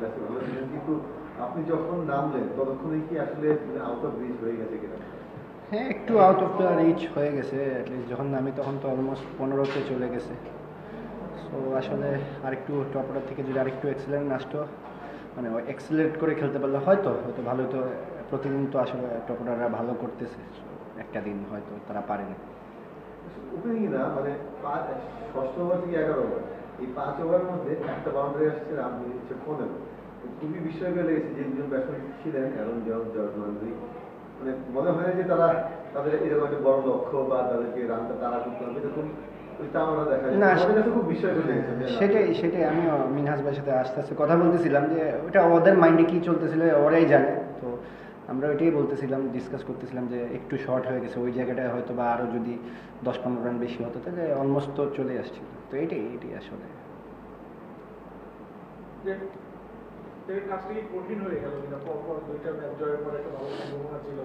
কাছে ভালো ছিলেন, কিন্তু আপনি যখন নামলেন ততক্ষণে কি আসলে আউট অফ রিচ হয়ে গেছে কিনা? হ্যাঁ, একটু আউট অফ দ্য রিচ হয়ে গেছে। অ্যাটলিস্ট যখন নামি তখন তো অলমোস্ট 15তে চলে গেছে। সো আসলে আরেকটু টপ অর্ডার থেকে যদি আরেকটু এক্সেলেন্ট আসতো, মানে এক্সেলেট করে খেলতে পারলে হয়তো হয়তো ভালো হতো। প্রতিদিন তো আসলে টপ অর্ডাররা ভালো করতেছে, একটা দিন হয়তো তারা পারেনি। ওপেনিং না, মানে ষষ্ঠ ওভার থেকে 11 ওভার, এই 5 ওভারের মধ্যে একটা বাউন্ডারি আসছে, রান হচ্ছে 15। খুবই বিস্ময়কর লেগেছে যে দুজন ব্যাটসম্যান ছিলেন অ্যারন জন্স, জর্জ মালভি, মানে মনে হয় যে তারা তাদের এরকম একটা বড় লক্ষ্য বা তাদেরকে রানটা তাড়া করতে হবে এরকম আমরা দেখা যায়। না, আমাদের কাছে খুব বিস্ময়কর লেগেছে। সেটাই আমিও মিনহাজ ভাইয়ের সাথে আস্তে আস্তে কথা বলতেছিলাম যে ওটা ওদের মাইন্ডে কী চলতেছিল ওরাই জানে। তো আমরা ওইটাই বলতেছিলাম, ডিসকাস করতেছিলাম যে একটু শর্ট হয়ে গেছে ওই জায়গাটায়, হয়তো বা আরও যদি 10-15 রান বেশি হতো তাহলে অলমোস্ট তো চলে আসছিল। তো এটাই আসলে কাজটা কি কঠিন হয়ে গেল কিনা? পরপর দুইটা ম্যাচ জয়ের পরে একটা ভালো সম্ভাবনা ছিল,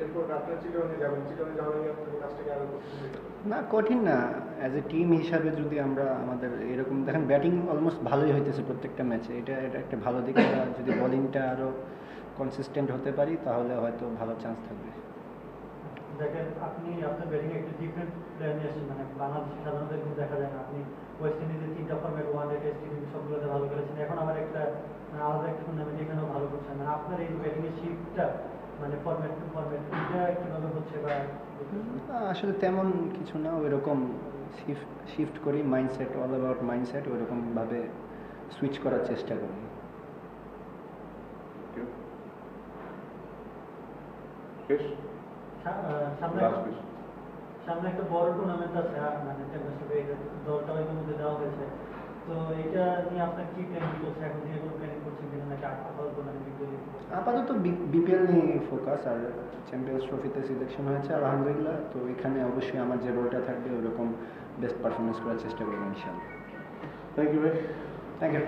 এরপর আপনার চিটনে যাবেন, চিটনে যাওয়ার আগে আপনাদের কাজটাকে আরো কঠিন হয়ে গেল? না, কঠিন না। অ্যাজ এ টিম হিসাবে যদি আমরা আমাদের এরকম দেখেন, ব্যাটিং অলমোস্ট ভালোই হইতেছে প্রত্যেকটা ম্যাচে, এটা একটা ভালো দিক। যদি বোলিংটা আরও কনসিস্টেন্ট হতে পারি তাহলে হয়তো ভালো চান্স থাকবে। দেখেন, আপনি আপনার ব্যাটিংয়ে একটু ডিফারেন্ট প্লেয়ার নিয়ে আসেন, মানে বাংলাদেশে সাধারণত এরকম দেখা যায় না। আপনি ওয়েস্ট ইন্ডিজের 3টা ফর্মেট, ওয়ানডে, টেস্ট, টি20 সবগুলোতে ভালো করেছেন। এখন আবার একটা আলাদা একটা টুর্নামেন্ট, এখানেও ভালো করছেন। মানে আপনার এই ব্যাটিংয়ের শিফটটা, মানে ফর্মেট টু ফর্মেট, এটা কীভাবে হচ্ছে? বা আসলে তেমন কিছু না, ওইরকম শিফট করি, মাইন্ডসেট, অল অ্যাবাউট মাইন্ডসেট, ওইরকমভাবে সুইচ করার চেষ্টা করি। সামনে একটা বড় টুর্নামেন্ট আছে, মানে চ্যাম্পিয়নশিপে দলটা ইতিমধ্যে দেওয়া হয়েছে। তো এটা নিয়ে আপনার কি প্ল্যানিং করছে? এখন থেকে কোনো প্ল্যানিং করছেন কিনা, নাকি আপাতত মানে আপাতত বিপিএল নিয়ে ফোকাস, আর চ্যাম্পিয়ন্স ট্রফিতে সিলেকশন হয়েছে আলহামদুলিল্লাহ। তো এখানে অবশ্যই আমার যে রোলটা থাকবে ওরকম বেস্ট পারফরমেন্স করার চেষ্টা করবো ইনশাআল্লাহ। থ্যাংক ইউ ভাই। Thank you.